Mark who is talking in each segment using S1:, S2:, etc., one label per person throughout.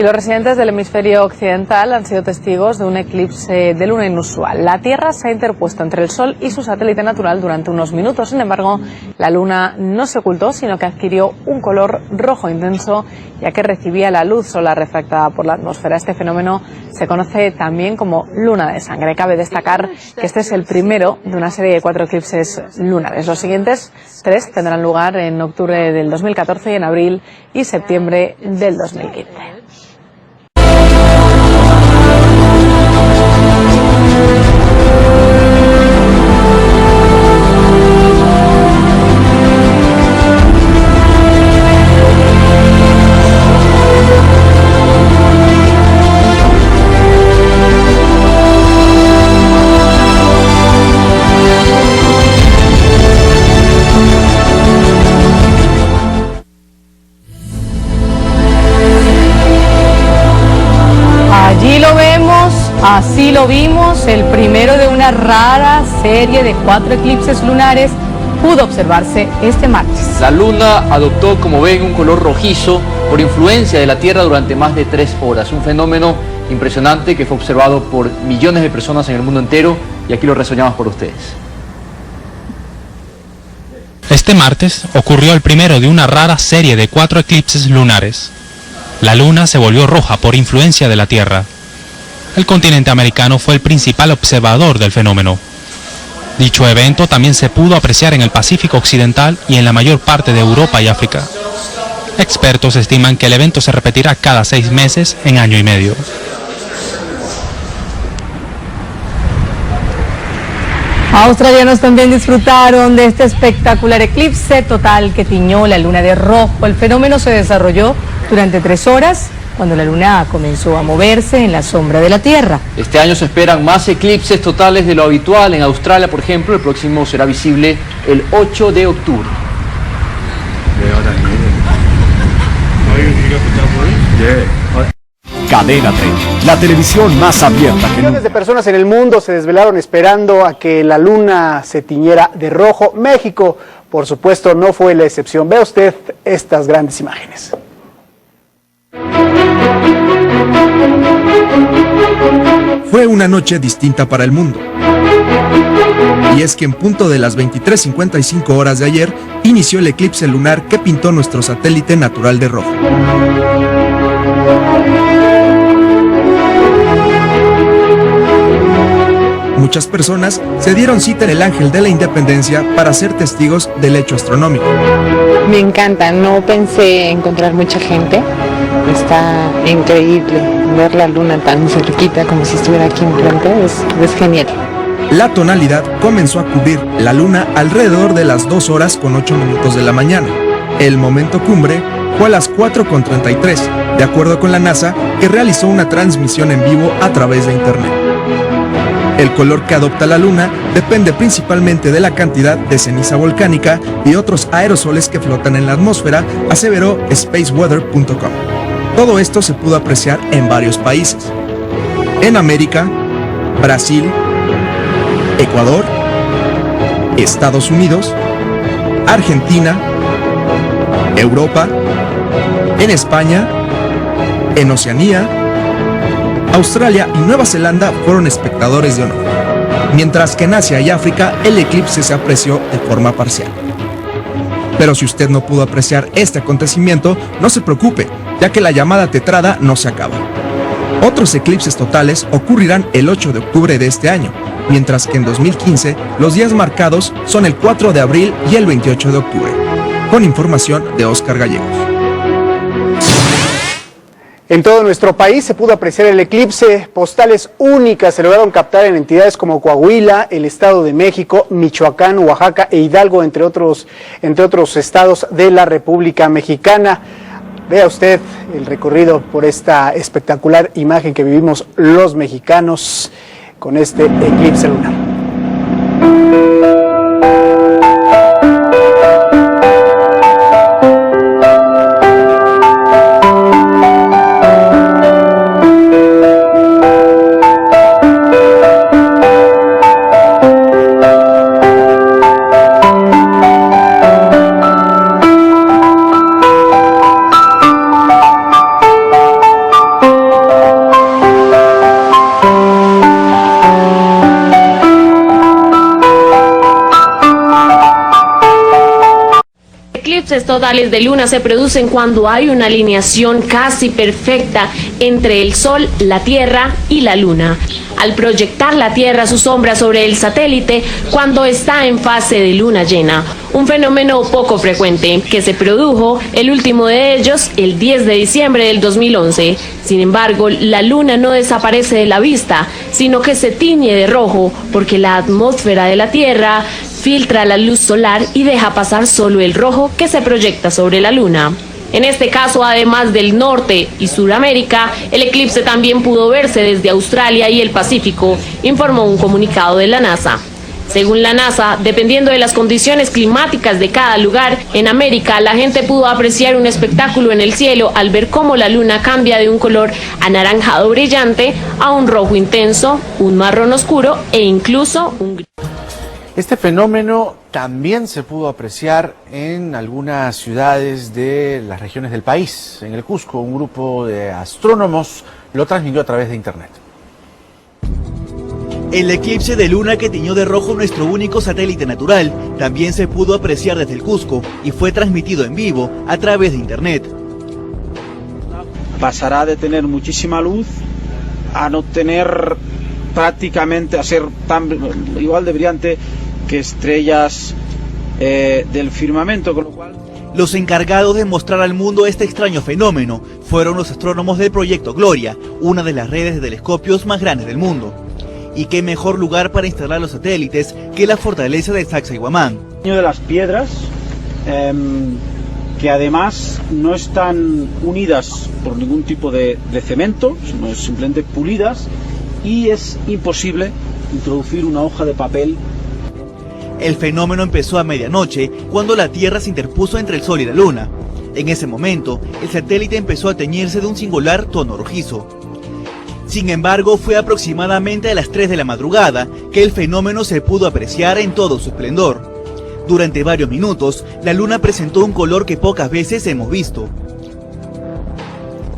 S1: Y los residentes del hemisferio occidental han sido testigos de un eclipse de luna inusual. La Tierra se ha interpuesto entre el Sol y su satélite natural durante unos minutos. Sin embargo, la luna no se ocultó, sino que adquirió un color rojo intenso, ya que recibía la luz solar refractada por la atmósfera. Este fenómeno se conoce también como luna de sangre. Cabe destacar que este es el primero de una serie de 4 eclipses lunares. Los siguientes 3 tendrán lugar en octubre del 2014 y en abril y septiembre del 2015. Allí lo vemos, así lo vimos, el primero de una rara serie de 4 eclipses lunares pudo observarse este martes.
S2: La luna adoptó, como ven, un color rojizo por influencia de la Tierra durante más de 3 horas. Un fenómeno impresionante que fue observado por millones de personas en el mundo entero y aquí lo reseñamos por ustedes.
S3: Este martes ocurrió el primero de una rara serie de 4 eclipses lunares. La luna se volvió roja por influencia de la Tierra. El continente americano fue el principal observador del fenómeno. Dicho evento también se pudo apreciar en el Pacífico Occidental y en la mayor parte de Europa y África. Expertos estiman que el evento se repetirá cada 6 meses en año y medio.
S1: Australianos también disfrutaron de este espectacular eclipse total que tiñó la luna de rojo. El fenómeno se desarrolló durante 3 horas, cuando la luna comenzó a moverse en la sombra de la Tierra.
S2: Este año se esperan más eclipses totales de lo habitual. En Australia, por ejemplo, el próximo será visible el 8 de octubre.
S4: Cadena 30, la televisión más abierta que
S5: Millones de personas en el mundo se desvelaron esperando a que la luna se tiñera de rojo. México, por supuesto, no fue la excepción. Vea usted estas grandes imágenes.
S6: Fue una noche distinta para el mundo. Y es que en punto de las 23:55 horas de ayer, inició el eclipse lunar que pintó nuestro satélite natural de rojo. Muchas personas se dieron cita en el Ángel de la Independencia para ser testigos del hecho astronómico.
S7: Me encanta, no pensé encontrar mucha gente. Está increíble ver la luna tan cerquita como si estuviera aquí enfrente, es genial.
S6: La tonalidad comenzó a cubrir la luna alrededor de las 2 horas con 8 minutos de la mañana. El momento cumbre fue a las 4:33, de acuerdo con la NASA, que realizó una transmisión en vivo a través de internet. El color que adopta la luna depende principalmente de la cantidad de ceniza volcánica y otros aerosoles que flotan en la atmósfera, aseveró spaceweather.com. Todo esto se pudo apreciar en varios países. En América, Brasil, Ecuador, Estados Unidos, Argentina, Europa, en España, en Oceanía, Australia y Nueva Zelanda fueron espectadores de honor, mientras que en Asia y África el eclipse se apreció de forma parcial. Pero si usted no pudo apreciar este acontecimiento, no se preocupe, ya que la llamada tetrada no se acaba. Otros eclipses totales ocurrirán el 8 de octubre de este año, mientras que en 2015 los días marcados son el 4 de abril y el 28 de octubre. Con información de Oscar Gallegos.
S5: En todo nuestro país se pudo apreciar el eclipse. Postales únicas se lograron captar en entidades como Coahuila, el Estado de México, Michoacán, Oaxaca e Hidalgo, entre otros estados de la República Mexicana. Vea usted el recorrido por esta espectacular imagen que vivimos los mexicanos con este eclipse lunar.
S8: Eclipses totales de luna se producen cuando hay una alineación casi perfecta entre el Sol, la Tierra y la Luna. Al proyectar la Tierra su sombra sobre el satélite cuando está en fase de luna llena, un fenómeno poco frecuente que se produjo, el último de ellos, el 10 de diciembre del 2011. Sin embargo, la Luna no desaparece de la vista, sino que se tiñe de rojo porque la atmósfera de la Tierra filtra la luz solar y deja pasar solo el rojo que se proyecta sobre la Luna. En este caso, además del Norte y Suramérica, el eclipse también pudo verse desde Australia y el Pacífico, informó un comunicado de la NASA. Según la NASA, dependiendo de las condiciones climáticas de cada lugar, en América la gente pudo apreciar un espectáculo en el cielo al ver cómo la luna cambia de un color anaranjado brillante a un rojo intenso, un marrón oscuro e incluso un gris.
S9: Este fenómeno también se pudo apreciar en algunas ciudades de las regiones del país. En el Cusco, un grupo de astrónomos lo transmitió a través de internet.
S10: El eclipse de luna que tiñó de rojo nuestro único satélite natural también se pudo apreciar desde el Cusco y fue transmitido en vivo a través de internet.
S11: Pasará de tener muchísima luz a no tener prácticamente, a ser tan igual de brillante que estrellas del firmamento, con lo cual...
S10: Los encargados de mostrar al mundo este extraño fenómeno fueron los astrónomos del Proyecto Gloria, una de las redes de telescopios más grandes del mundo. Y qué mejor lugar para instalar los satélites que la fortaleza de Sacsayhuamán.
S11: De las piedras, que además no están unidas por ningún tipo de cemento, sino simplemente pulidas, y es imposible introducir una hoja de papel.
S10: El fenómeno empezó a medianoche, cuando la Tierra se interpuso entre el Sol y la Luna. En ese momento, el satélite empezó a teñirse de un singular tono rojizo. Sin embargo, fue aproximadamente a las 3 de la madrugada que el fenómeno se pudo apreciar en todo su esplendor. Durante varios minutos, la Luna presentó un color que pocas veces hemos visto.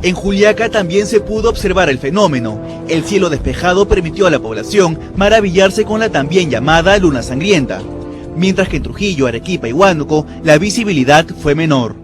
S10: En Juliaca también se pudo observar el fenómeno. El cielo despejado permitió a la población maravillarse con la también llamada luna sangrienta, mientras que en Trujillo, Arequipa y Huánuco la visibilidad fue menor.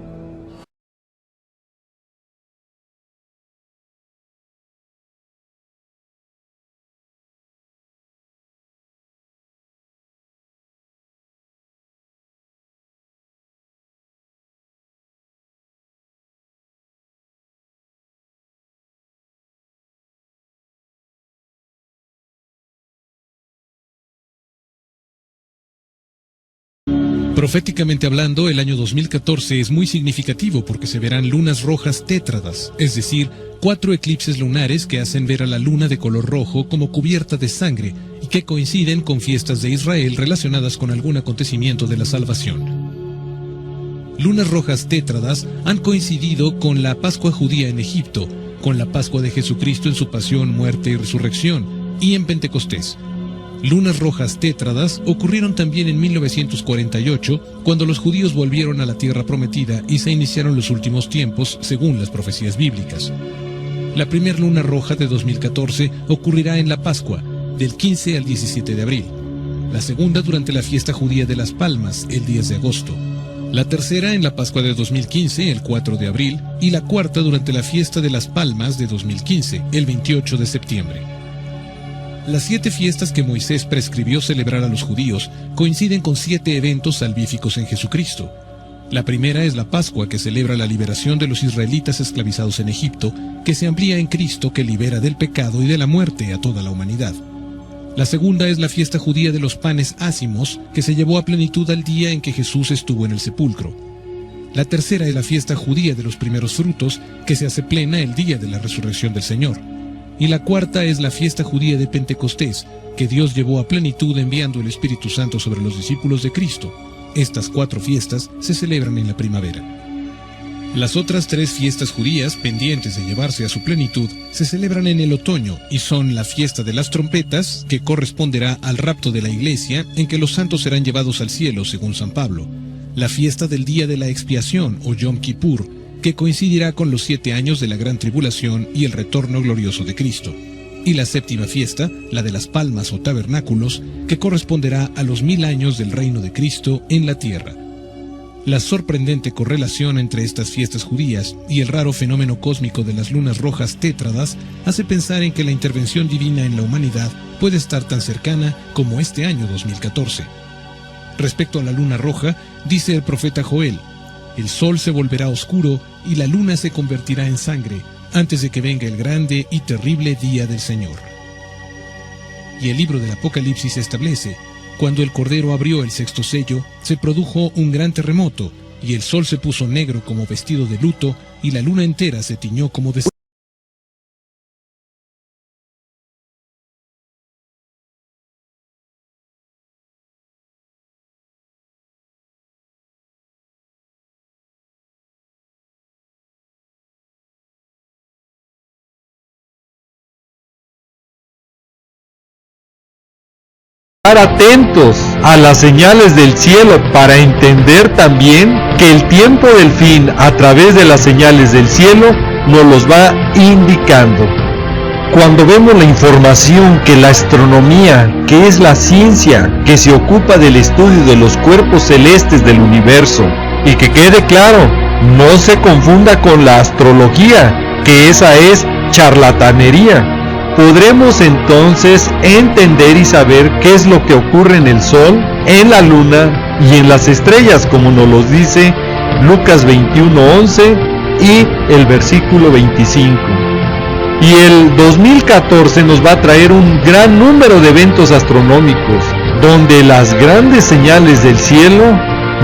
S12: Proféticamente hablando, el año 2014 es muy significativo porque se verán lunas rojas tétradas, es decir, 4 eclipses lunares que hacen ver a la luna de color rojo como cubierta de sangre y que coinciden con fiestas de Israel relacionadas con algún acontecimiento de la salvación. Lunas rojas tétradas han coincidido con la Pascua judía en Egipto, con la Pascua de Jesucristo en su pasión, muerte y resurrección, y en Pentecostés. Lunas rojas tétradas ocurrieron también en 1948, cuando los judíos volvieron a la tierra prometida y se iniciaron los últimos tiempos, según las profecías bíblicas. La primera luna roja de 2014 ocurrirá en la Pascua, del 15 al 17 de abril. La segunda durante la fiesta judía de las Palmas, el 10 de agosto. La tercera en la Pascua de 2015, el 4 de abril. Y la cuarta durante la fiesta de las Palmas de 2015, el 28 de septiembre. Las 7 fiestas que Moisés prescribió celebrar a los judíos coinciden con 7 eventos salvíficos en Jesucristo. La primera es la Pascua, que celebra la liberación de los israelitas esclavizados en Egipto, que se amplía en Cristo, que libera del pecado y de la muerte a toda la humanidad. La segunda es la fiesta judía de los panes ácimos, que se llevó a plenitud al día en que Jesús estuvo en el sepulcro. La tercera es la fiesta judía de los primeros frutos, que se hace plena el día de la resurrección del Señor. Y la cuarta es la fiesta judía de Pentecostés, que Dios llevó a plenitud enviando el Espíritu Santo sobre los discípulos de Cristo. Estas 4 fiestas se celebran en la primavera. Las otras 3 fiestas judías, pendientes de llevarse a su plenitud, se celebran en el otoño y son la fiesta de las trompetas, que corresponderá al rapto de la iglesia, en que los santos serán llevados al cielo, según San Pablo. La fiesta del día de la expiación, o Yom Kippur, que coincidirá con los 7 años de la gran tribulación y el retorno glorioso de Cristo. Y la séptima fiesta, la de las Palmas o Tabernáculos, que corresponderá a los 1000 años del reino de Cristo en la tierra. La sorprendente correlación entre estas fiestas judías y el raro fenómeno cósmico de las lunas rojas tétradas hace pensar en que la intervención divina en la humanidad puede estar tan cercana como este año 2014. Respecto a la luna roja, dice el profeta Joel: el sol se volverá oscuro y la luna se convertirá en sangre antes de que venga el grande y terrible día del Señor. Y el libro del Apocalipsis establece: cuando el Cordero abrió el sexto sello, se produjo un gran terremoto, y el sol se puso negro como vestido de luto, y la luna entera se tiñó como de
S13: estar atentos a las señales del cielo para entender también que el tiempo del fin a través de las señales del cielo nos los va indicando. Cuando vemos la información que la astronomía, que es la ciencia que se ocupa del estudio de los cuerpos celestes del universo, y que quede claro, no se confunda con la astrología, que esa es charlatanería, podremos entonces entender y saber qué es lo que ocurre en el sol, en la luna y en las estrellas, como nos lo dice Lucas 21:11 y el versículo 25. Y el 2014 nos va a traer un gran número de eventos astronómicos, donde las grandes señales del cielo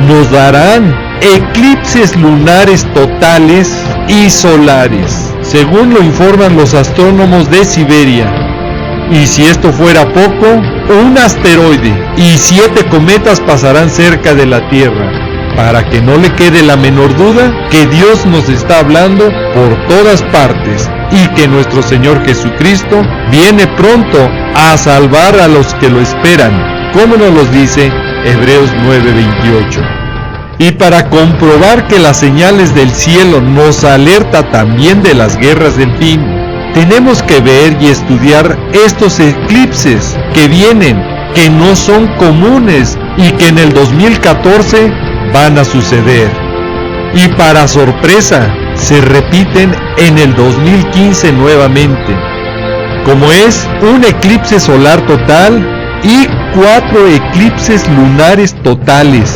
S13: nos darán eclipses lunares totales y solares, según lo informan los astrónomos de Siberia. Y si esto fuera poco, un asteroide y 7 cometas pasarán cerca de la Tierra, para que no le quede la menor duda que Dios nos está hablando por todas partes y que nuestro Señor Jesucristo viene pronto a salvar a los que lo esperan, como nos lo dice Hebreos 9:28. Y para comprobar que las señales del cielo nos alerta también de las guerras del fin, tenemos que ver y estudiar estos eclipses que vienen, que no son comunes y que en el 2014 van a suceder. Y para sorpresa, se repiten en el 2015 nuevamente, como es un eclipse solar total y 4 eclipses lunares totales.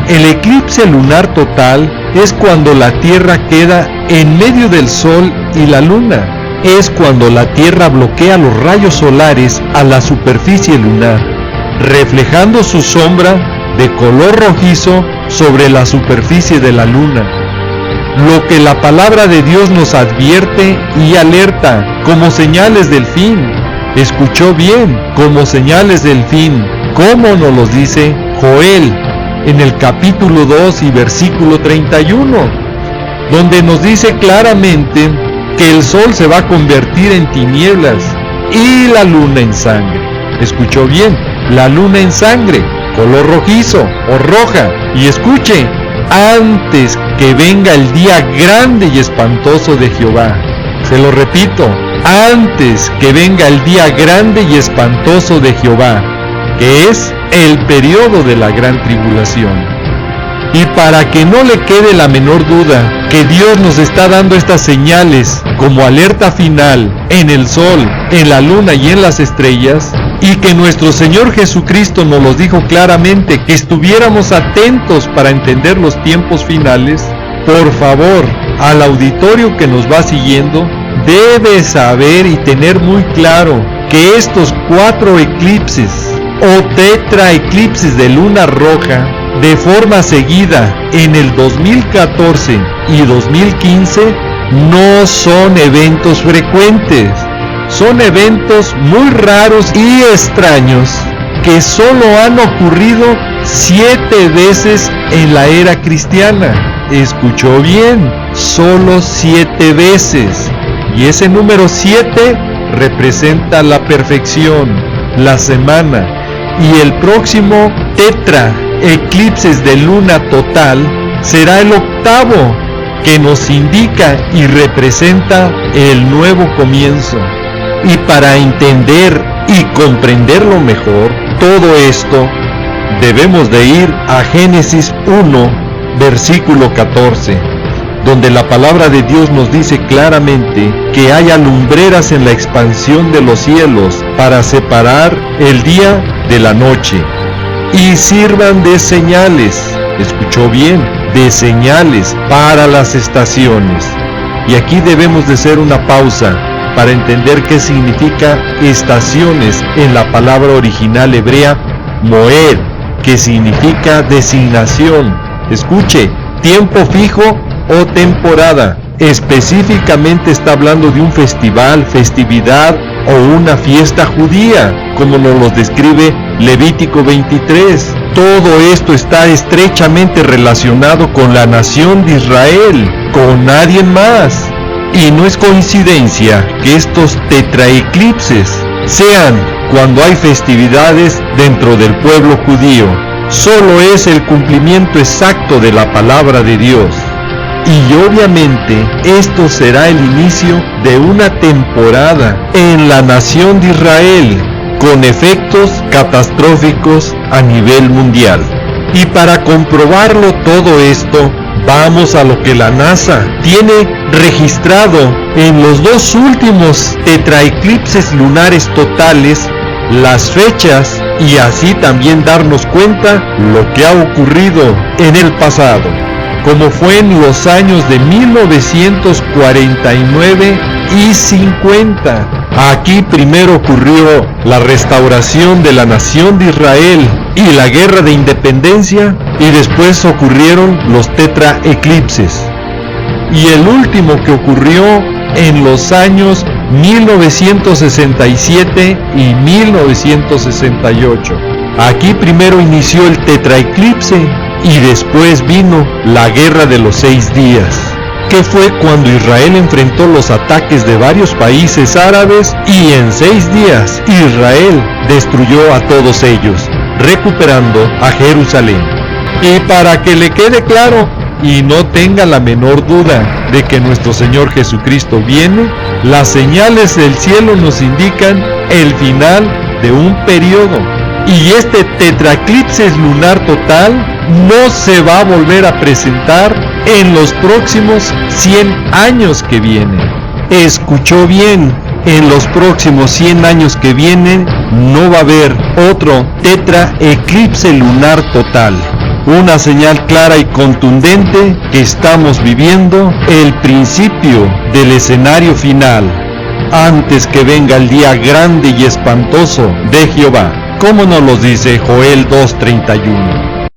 S13: El eclipse lunar total es cuando la Tierra queda en medio del Sol y la Luna. Es cuando la Tierra bloquea los rayos solares a la superficie lunar, reflejando su sombra de color rojizo sobre la superficie de la Luna. Lo que la palabra de Dios nos advierte y alerta como señales del fin. Escuchó bien, como señales del fin, como nos los dice Joel en el capítulo 2 y versículo 31, donde nos dice claramente que el sol se va a convertir en tinieblas y la luna en sangre. Escuchó bien, la luna en sangre, color rojizo o roja. Y escuche, antes que venga el día grande y espantoso de Jehová. Se lo repito, antes que venga el día grande y espantoso de Jehová, que es el periodo de la gran tribulación. Y para que no le quede la menor duda que Dios nos está dando estas señales como alerta final en el sol, en la luna y en las estrellas, y que nuestro Señor Jesucristo nos los dijo claramente, que estuviéramos atentos para entender los tiempos finales, por favor, al auditorio que nos va siguiendo, debe saber y tener muy claro que estos 4 eclipses o tetraeclipses de luna roja de forma seguida en el 2014 y 2015 no son eventos frecuentes, son eventos muy raros y extraños que solo han ocurrido 7 veces en la era cristiana. Escuchó bien, solo 7 veces. Y ese número 7 representa la perfección, la semana. Y el próximo tetra eclipses de luna total será el 8º, que nos indica y representa el nuevo comienzo. Y para entender y comprenderlo mejor, todo esto, debemos de ir a Génesis 1, versículo 14, donde la palabra de Dios nos dice claramente que hay alumbreras en la expansión de los cielos para separar el día de la noche, y sirvan de señales, escuchó bien, de señales para las estaciones. Y aquí debemos de hacer una pausa para entender qué significa estaciones en la palabra original hebrea moed, que significa designación. Escuche, tiempo fijo o temporada. Específicamente está hablando de un festival, festividad o una fiesta judía, como nos lo describe Levítico 23. Todo esto está estrechamente relacionado con la nación de Israel, con nadie más. Y no es coincidencia que estos tetraeclipses sean cuando hay festividades dentro del pueblo judío. Solo es el cumplimiento exacto de la palabra de Dios. Y obviamente esto será el inicio de una temporada en la nación de Israel, con efectos catastróficos a nivel mundial. Y para comprobarlo todo esto, vamos a lo que la NASA tiene registrado en los dos últimos tetraeclipses lunares totales, las fechas, y así también darnos cuenta lo que ha ocurrido en el pasado, como fue en los años de 1949 y 50. Aquí primero ocurrió la restauración de la nación de Israel y la guerra de independencia, y después ocurrieron los tetraeclipses. Y el último que ocurrió en los años 1967 y 1968. Aquí primero inició el tetraeclipse y después vino la guerra de los 6 días, que fue cuando Israel enfrentó los ataques de varios países árabes, y en 6 días Israel destruyó a todos ellos, recuperando a Jerusalén. Y para que le quede claro y no tenga la menor duda de que nuestro Señor Jesucristo viene, las señales del cielo nos indican el final de un periodo. Y este tetraeclipse lunar total no se va a volver a presentar en los próximos 100 años que vienen. Escuchó bien, en los próximos 100 años que vienen no va a haber otro tetraeclipse lunar total. Una señal clara y contundente que estamos viviendo el principio del escenario final, antes que venga el día grande y espantoso de Jehová, como nos lo dice Joel 2:31.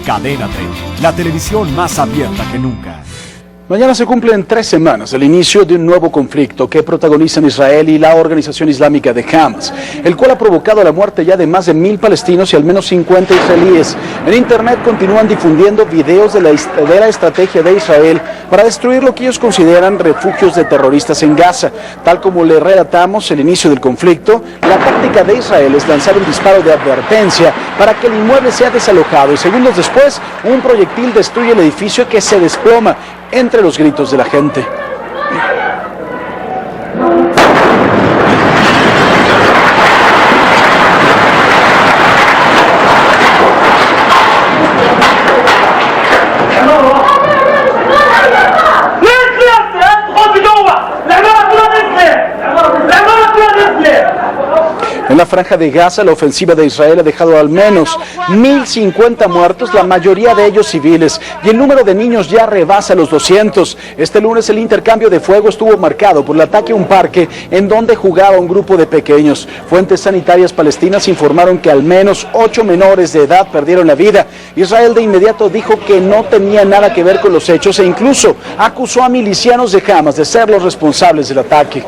S4: Cadena 30, la televisión más abierta que nunca.
S5: Mañana se cumplen 3 semanas del inicio de un nuevo conflicto que protagonizan Israel y la organización islámica de Hamas, el cual ha provocado la muerte ya de más de 1000 palestinos y al menos 50 israelíes. En internet continúan difundiendo videos de la estrategia de Israel para destruir lo que ellos consideran refugios de terroristas en Gaza. Tal como le relatamos el inicio del conflicto, la táctica de Israel es lanzar un disparo de advertencia para que el inmueble sea desalojado, y segundos después un proyectil destruye el edificio, que se desploma entre los gritos de la gente. En la franja de Gaza, la ofensiva de Israel ha dejado al menos 1050 muertos, la mayoría de ellos civiles, y el número de niños ya rebasa los 200. Este lunes el intercambio de fuego estuvo marcado por el ataque a un parque en donde jugaba un grupo de pequeños. Fuentes sanitarias palestinas informaron que al menos 8 menores de edad perdieron la vida. Israel de inmediato dijo que no tenía nada que ver con los hechos e incluso acusó a milicianos de Hamas de ser los responsables del ataque.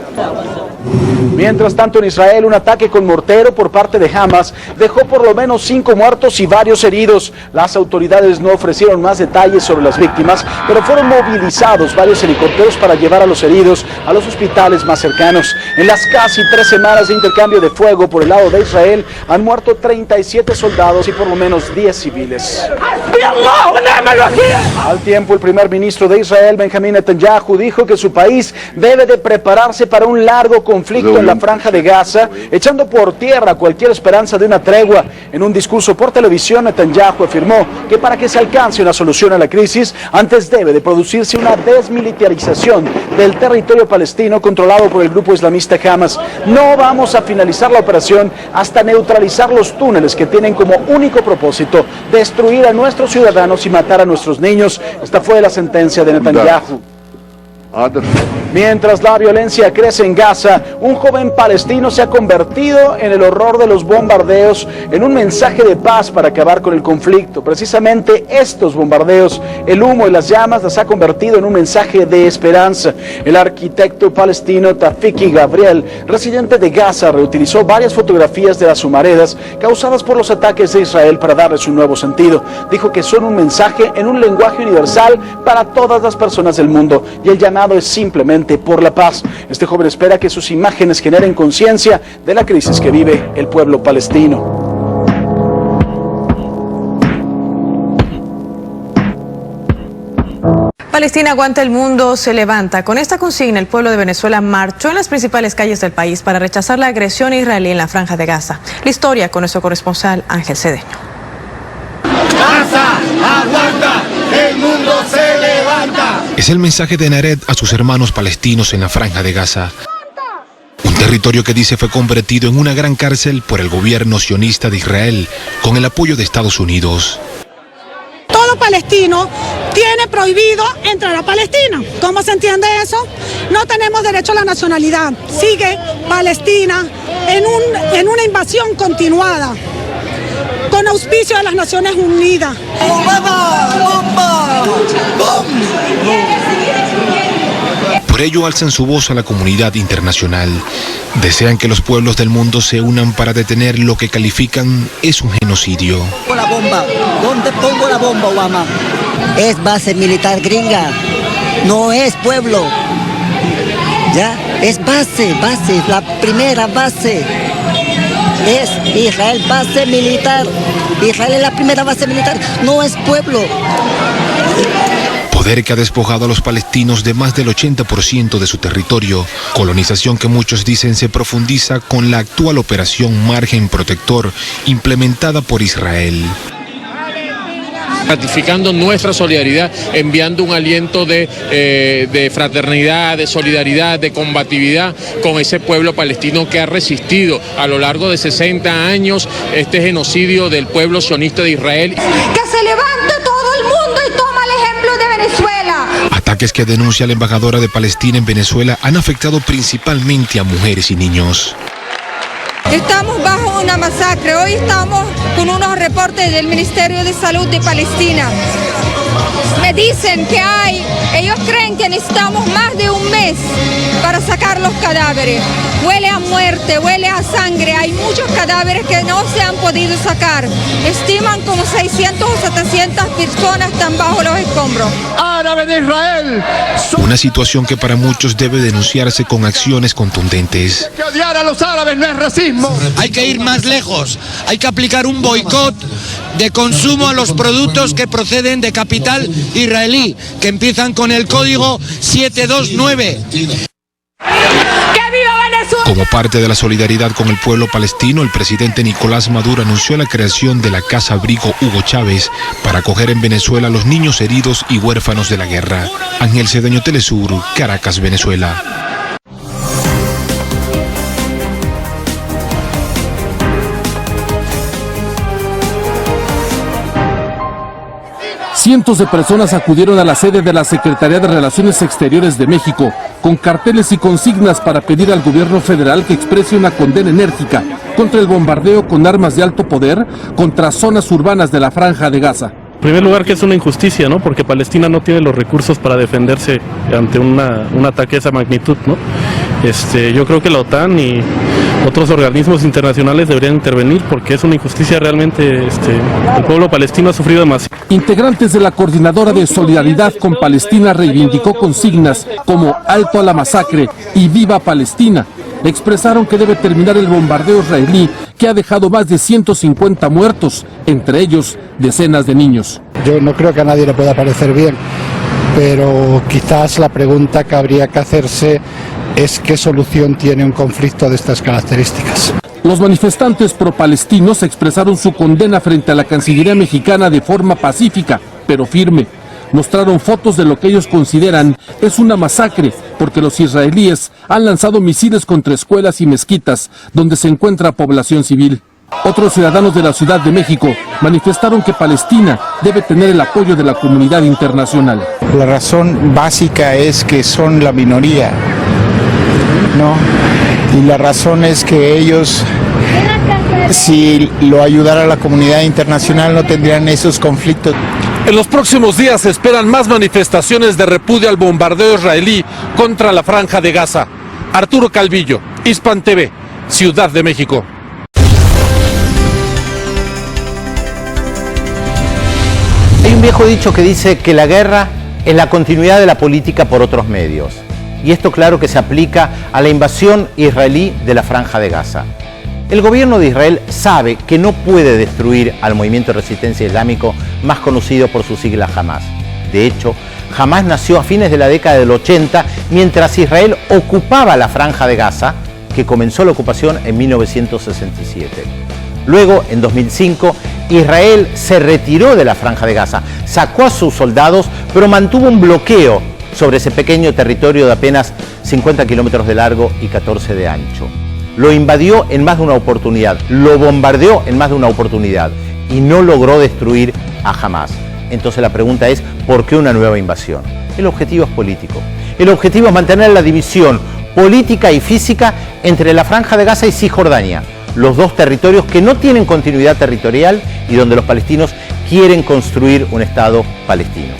S14: Mientras tanto, en Israel, un ataque con mortero por parte de Hamas dejó por lo menos 5 muertos y varios heridos. Las autoridades no ofrecieron más detalles sobre las víctimas, pero fueron movilizados varios helicópteros para llevar a los heridos a los hospitales más cercanos. En las casi 3 semanas de intercambio de fuego por el lado de Israel, han muerto 37 soldados y por lo menos 10 civiles. Al tiempo, el primer ministro de Israel, Benjamín Netanyahu, dijo que su país debe de prepararse para un largo conflicto en la franja de Gaza, echando por tierra cualquier esperanza de una tregua. En un discurso por televisión, Netanyahu afirmó que para que se alcance una solución a la crisis, antes debe de producirse una desmilitarización del territorio palestino controlado por el grupo islamista Hamas. No vamos a finalizar la operación hasta neutralizar los túneles que tienen como único propósito destruir a nuestros ciudadanos y matar a nuestros niños. Esta fue la sentencia de Netanyahu. Mientras la violencia crece en Gaza, un joven palestino se ha convertido en el horror de los bombardeos en un mensaje de paz para acabar con el conflicto. Precisamente estos bombardeos, el humo y las llamas, las ha convertido en un mensaje de esperanza. El arquitecto palestino Tafiki Gabriel, residente de Gaza, reutilizó varias fotografías de las humaredas causadas por los ataques de Israel para darles un nuevo sentido. Dijo que son un mensaje en un lenguaje universal para todas las personas del mundo y el llamado es simplemente por la paz. Este joven espera que sus imágenes generen conciencia de la crisis que vive el pueblo palestino.
S15: Palestina aguanta, el mundo se levanta. Con esta consigna, el pueblo de Venezuela marchó en las principales calles del país para rechazar la agresión israelí en la franja de Gaza. La historia con nuestro corresponsal Ángel Cedeño.
S16: Gaza aguanta, el mundo se levanta.
S17: Es el mensaje de Nared a sus hermanos palestinos en la franja de Gaza. Un territorio que dice fue convertido en una gran cárcel por el gobierno sionista de Israel, con el apoyo de Estados Unidos.
S18: Todo palestino tiene prohibido entrar a Palestina. ¿Cómo se entiende eso? No tenemos derecho a la nacionalidad. Sigue Palestina en una invasión continuada, con auspicio de las Naciones Unidas.
S17: Por ello alzan su voz a la comunidad internacional. Desean que los pueblos del mundo se unan para detener lo que califican es un genocidio.
S19: La bomba. ¿Dónde pongo la bomba, Obama? Es base militar gringa. No es pueblo. Ya, es base, la primera base. Es Israel, base militar. Israel es la primera base militar, no es pueblo.
S17: Poder que ha despojado a los palestinos de más del 80% de su territorio. Colonización que muchos dicen se profundiza con la actual operación Margen Protector, implementada por Israel.
S20: Ratificando nuestra solidaridad, enviando un aliento de fraternidad, de solidaridad, de combatividad con ese pueblo palestino que ha resistido a lo largo de 60 años este genocidio del pueblo sionista de Israel.
S21: Que se levante todo el mundo y toma el ejemplo de Venezuela.
S17: Ataques que denuncia la embajadora de Palestina en Venezuela han afectado principalmente a mujeres y niños.
S21: Estamos bajo una masacre. Hoy estamos con unos reportes del Ministerio de Salud de Palestina. Me dicen que ellos creen que necesitamos más de un mes para sacar los cadáveres. Huele a muerte, huele a sangre. Hay muchos cadáveres que no se han podido sacar. Estiman como 600 o 700 personas están bajo los escombros.
S16: ¡Árabe de Israel!
S17: Una situación que para muchos debe denunciarse con acciones contundentes.
S16: Que odiar a los árabes no es racismo.
S22: Hay que ir más lejos. Hay que aplicar un boicot de consumo a los productos que proceden de capital israelí, que empiezan con el código 729.
S17: Como parte de la solidaridad con el pueblo palestino, el presidente Nicolás Maduro anunció la creación de la Casa Abrigo Hugo Chávez para acoger en Venezuela a los niños heridos y huérfanos de la guerra. Ángel Cedeño, Telesur, Caracas, Venezuela.
S23: Cientos de personas acudieron a la sede de la Secretaría de Relaciones Exteriores de México con carteles y consignas para pedir al gobierno federal que exprese una condena enérgica contra el bombardeo con armas de alto poder contra zonas urbanas de la Franja de Gaza.
S24: En primer lugar, que es una injusticia, ¿no? Porque Palestina no tiene los recursos para defenderse ante un ataque de esa magnitud, ¿no? Yo creo que la OTAN y otros organismos internacionales deberían intervenir porque es una injusticia realmente. El pueblo palestino ha sufrido demasiado.
S23: Integrantes de la Coordinadora de Solidaridad con Palestina reivindicó consignas como Alto a la masacre y Viva Palestina. Expresaron que debe terminar el bombardeo israelí que ha dejado más de 150 muertos, entre ellos decenas de niños.
S1: Yo no creo que a nadie le pueda parecer bien, pero quizás la pregunta que habría que hacerse es qué solución tiene un conflicto de estas características.
S23: Los manifestantes pro-palestinos expresaron su condena frente a la Cancillería mexicana de forma pacífica, pero firme. Mostraron fotos de lo que ellos consideran es una masacre, porque los israelíes han lanzado misiles contra escuelas y mezquitas, donde se encuentra población civil. Otros ciudadanos de la Ciudad de México manifestaron que Palestina debe tener el apoyo de la comunidad internacional.
S2: La razón básica es que son la minoría, ¿no? Y la razón es que ellos, si lo ayudara la comunidad internacional, no tendrían esos conflictos.
S23: En los próximos días se esperan más manifestaciones de repudio al bombardeo israelí contra la Franja de Gaza. Arturo Calvillo, Hispan TV, Ciudad de México.
S3: Hay un viejo dicho que dice que la guerra es la continuidad de la política por otros medios. Y esto claro que se aplica a la invasión israelí de la Franja de Gaza. El gobierno de Israel sabe que no puede destruir al movimiento de resistencia islámico más conocido por su sigla Hamás. De hecho, Hamás nació a fines de la década del 80 mientras Israel ocupaba la Franja de Gaza, que comenzó la ocupación en 1967. Luego, en 2005, Israel se retiró de la Franja de Gaza, sacó a sus soldados, pero mantuvo un bloqueo sobre ese pequeño territorio de apenas 50 kilómetros de largo y 14 de ancho. Lo invadió en más de una oportunidad, lo bombardeó en más de una oportunidad y no logró destruir a Hamás. Entonces la pregunta es, ¿por qué una nueva invasión? El objetivo es político. El objetivo es mantener la división política y física entre la Franja de Gaza y Cisjordania, los dos territorios que no tienen continuidad territorial y donde los palestinos quieren construir un Estado palestino.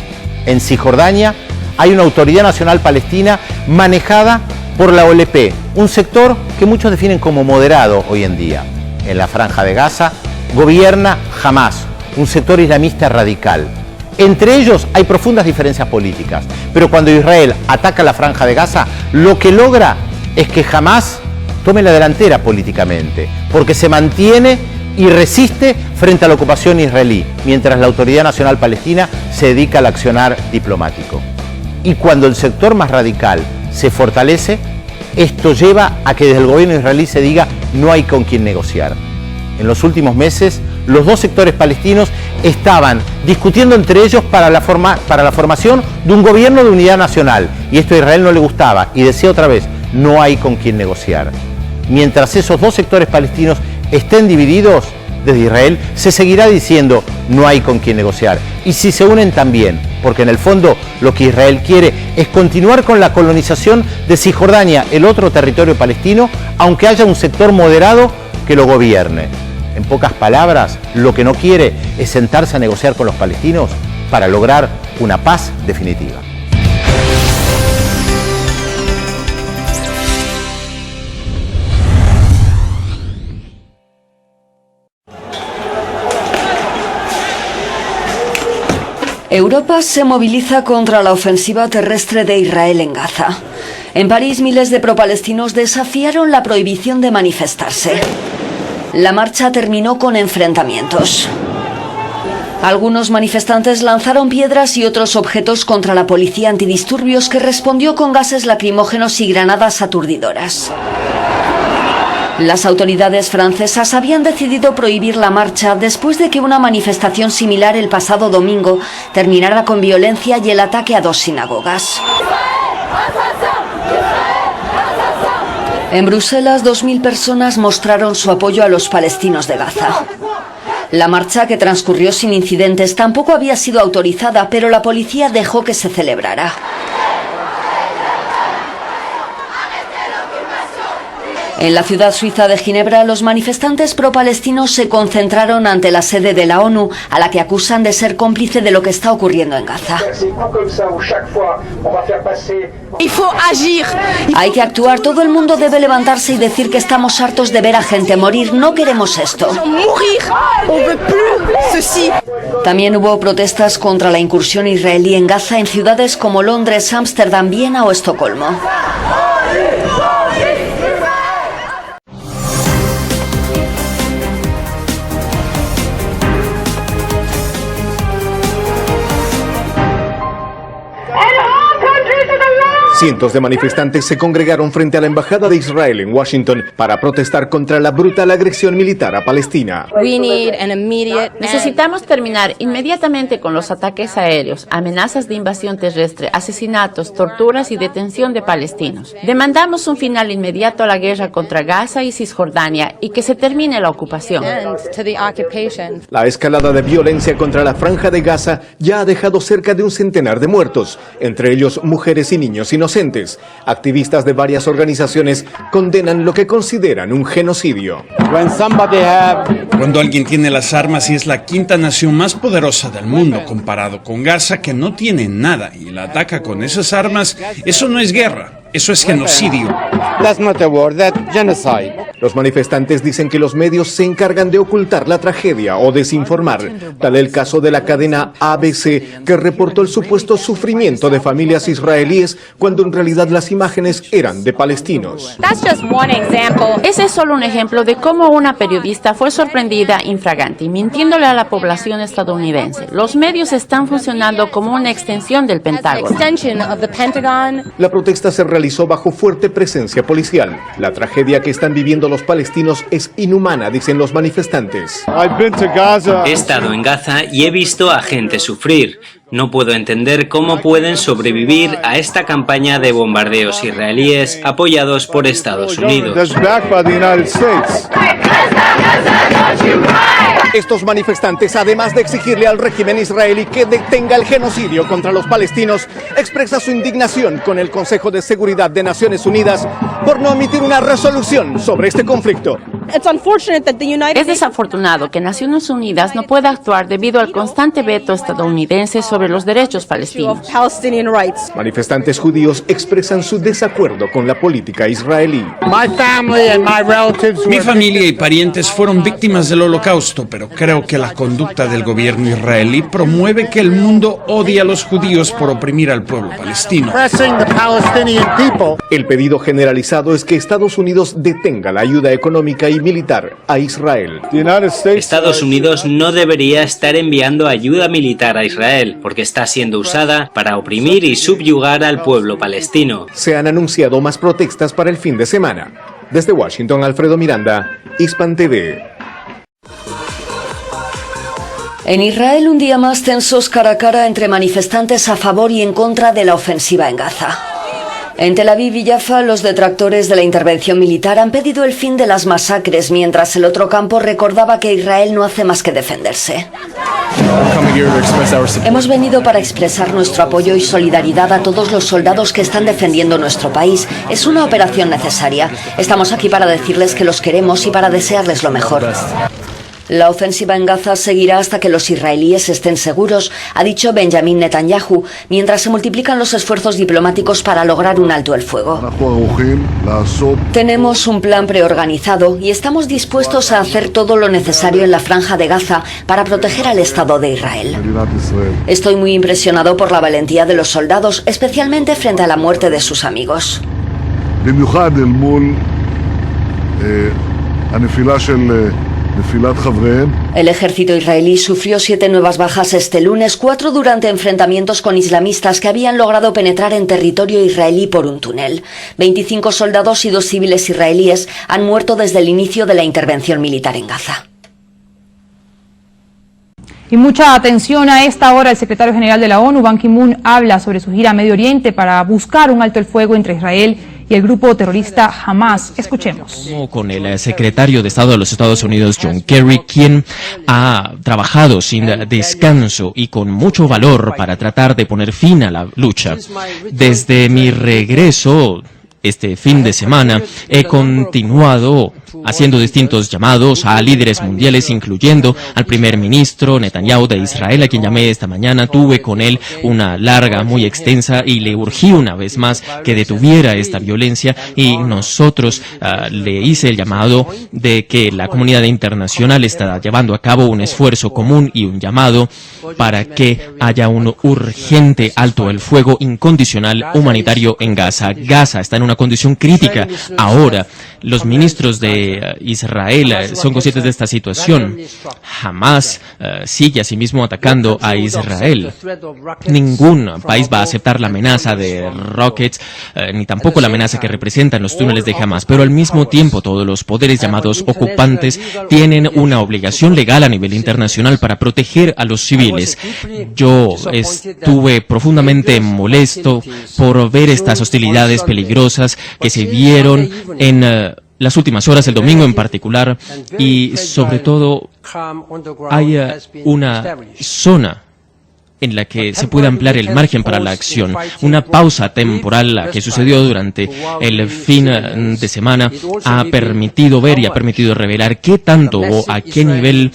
S3: En Cisjordania hay una autoridad nacional palestina manejada por la OLP, un sector que muchos definen como moderado hoy en día. En la Franja de Gaza gobierna Hamás, un sector islamista radical. Entre ellos hay profundas diferencias políticas, pero cuando Israel ataca la Franja de Gaza, lo que logra es que Hamás tome la delantera políticamente, porque se mantiene y resiste frente a la ocupación israelí, mientras la Autoridad Nacional Palestina se dedica al accionar diplomático. Y cuando el sector más radical se fortalece, esto lleva a que desde el gobierno israelí se diga no hay con quién negociar. En los últimos meses, los dos sectores palestinos estaban discutiendo entre ellos para la formación de un gobierno de unidad nacional, y esto a Israel no le gustaba y decía otra vez, no hay con quién negociar. Mientras esos dos sectores palestinos estén divididos, desde Israel se seguirá diciendo no hay con quién negociar. Y si se unen también, porque en el fondo lo que Israel quiere es continuar con la colonización de Cisjordania, el otro territorio palestino, aunque haya un sector moderado que lo gobierne. En pocas palabras, lo que no quiere es sentarse a negociar con los palestinos para lograr una paz definitiva.
S7: Europa se moviliza contra la ofensiva terrestre de Israel en Gaza. En París, miles de pro-palestinos desafiaron la prohibición de manifestarse. La marcha terminó con enfrentamientos. Algunos manifestantes lanzaron piedras y otros objetos contra la policía antidisturbios, que respondió con gases lacrimógenos y granadas aturdidoras. Las autoridades francesas habían decidido prohibir la marcha después de que una manifestación similar el pasado domingo terminara con violencia y el ataque a dos sinagogas. En Bruselas, 2000 personas mostraron su apoyo a los palestinos de Gaza. La marcha, que transcurrió sin incidentes, tampoco había sido autorizada, pero la policía dejó que se celebrara. En la ciudad suiza de Ginebra, los manifestantes pro-palestinos se concentraron ante la sede de la ONU, a la que acusan de ser cómplice de lo que está ocurriendo en Gaza. Hay que actuar, todo el mundo debe levantarse y decir que estamos hartos de ver a gente morir, no queremos esto. También hubo protestas contra la incursión israelí en Gaza en ciudades como Londres, Ámsterdam, Viena o Estocolmo.
S6: Cientos de manifestantes se congregaron frente a la Embajada de Israel en Washington para protestar contra la brutal agresión militar a Palestina.
S8: Necesitamos terminar inmediatamente con los ataques aéreos, amenazas de invasión terrestre, asesinatos, torturas y detención de palestinos. Demandamos un final inmediato a la guerra contra Gaza y Cisjordania y que se termine la ocupación.
S6: La escalada de violencia contra la Franja de Gaza ya ha dejado cerca de un centenar de muertos, entre ellos mujeres y niños inocentes. Activistas de varias organizaciones condenan lo que consideran un genocidio.
S9: Cuando alguien tiene las armas y es la quinta nación más poderosa del mundo comparado con Gaza, que no tiene nada, y la ataca con esas armas, eso no es guerra. Eso es genocidio.
S6: Los manifestantes dicen que los medios se encargan de ocultar la tragedia o desinformar. Tal el caso de la cadena ABC, que reportó el supuesto sufrimiento de familias israelíes cuando en realidad las imágenes eran de palestinos.
S8: Ese es solo un ejemplo de cómo una periodista fue sorprendida infraganti, mintiéndole a la población estadounidense. Los medios están funcionando como una extensión del Pentágono.
S6: La protesta se realizó bajo fuerte presencia policial. La tragedia que están viviendo los palestinos es inhumana, dicen los manifestantes.
S11: He estado en Gaza y he visto a gente sufrir. No puedo entender cómo pueden sobrevivir a esta campaña de bombardeos israelíes apoyados por Estados Unidos.
S6: Estos manifestantes, además de exigirle al régimen israelí que detenga el genocidio contra los palestinos, expresa su indignación con el Consejo de Seguridad de Naciones Unidas por no emitir una resolución sobre este conflicto.
S8: Es desafortunado que Naciones Unidas no pueda actuar debido al constante veto estadounidense sobre los derechos palestinos.
S6: Manifestantes judíos expresan su desacuerdo con la política israelí.
S9: Mi familia y parientes fueron víctimas del Holocausto, pero creo que la conducta del gobierno israelí promueve que el mundo odie a los judíos por oprimir al pueblo palestino.
S6: El pedido generalizado es que Estados Unidos detenga la ayuda económica y militar a Israel.
S11: Estados Unidos no debería estar enviando ayuda militar a Israel, porque está siendo usada para oprimir y subyugar al pueblo palestino.
S6: Se han anunciado más protestas para el fin de semana. Desde Washington, Alfredo Miranda, Hispan TV.
S7: En Israel, un día más tensos cara a cara entre manifestantes a favor y en contra de la ofensiva en Gaza. En Tel Aviv y Jaffa, los detractores de la intervención militar han pedido el fin de las masacres, mientras el otro campo recordaba que Israel no hace más que defenderse. Hemos venido para expresar nuestro apoyo y solidaridad a todos los soldados que están defendiendo nuestro país. Es una operación necesaria. Estamos aquí para decirles que los queremos y para desearles lo mejor. La ofensiva en Gaza seguirá hasta que los israelíes estén seguros, ha dicho Benjamin Netanyahu, mientras se multiplican los esfuerzos diplomáticos para lograr un alto el fuego. Tenemos un plan preorganizado y estamos dispuestos a hacer todo lo necesario en la Franja de Gaza para proteger al Estado de Israel. Estoy muy impresionado por la valentía de los soldados, especialmente frente a la muerte de sus amigos. El ejército israelí sufrió 7 nuevas bajas este lunes, 4 durante enfrentamientos con islamistas que habían logrado penetrar en territorio israelí por un túnel. 25 soldados y 2 civiles israelíes han muerto desde el inicio de la intervención militar en Gaza.
S25: Y mucha atención a esta hora. El secretario general de la ONU, Ban Ki-moon, habla sobre su gira a Medio Oriente para buscar un alto el fuego entre Israel y el grupo terrorista Hamas. Escuchemos.
S26: Con el secretario de Estado de los Estados Unidos, John Kerry, quien ha trabajado sin descanso y con mucho valor para tratar de poner fin a la lucha. Desde mi regreso Este fin de semana he continuado haciendo distintos llamados a líderes mundiales, incluyendo al primer ministro Netanyahu de Israel, a quien llamé esta mañana. Tuve con él una larga, muy extensa, y le urgí una vez más que detuviera esta violencia, y nosotros le hice el llamado de que la comunidad internacional está llevando a cabo un esfuerzo común y un llamado para que haya un urgente alto el fuego incondicional humanitario en Gaza. Gaza está en una condición crítica ahora. Los ministros de Israel son conscientes de esta situación. Hamás sigue asimismo atacando a Israel. Ningún país va a aceptar la amenaza de rockets, ni tampoco la amenaza que representan los túneles de Hamás. Pero al mismo tiempo, todos los poderes llamados ocupantes tienen una obligación legal a nivel internacional para proteger a los civiles. Yo estuve profundamente molesto por ver estas hostilidades peligrosas que se vieron en las últimas horas, el domingo en particular, y sobre todo hay una zona en la que se puede ampliar el margen para la acción. Una pausa temporal que sucedió durante el fin de semana ha permitido ver y ha permitido revelar qué tanto o a qué nivel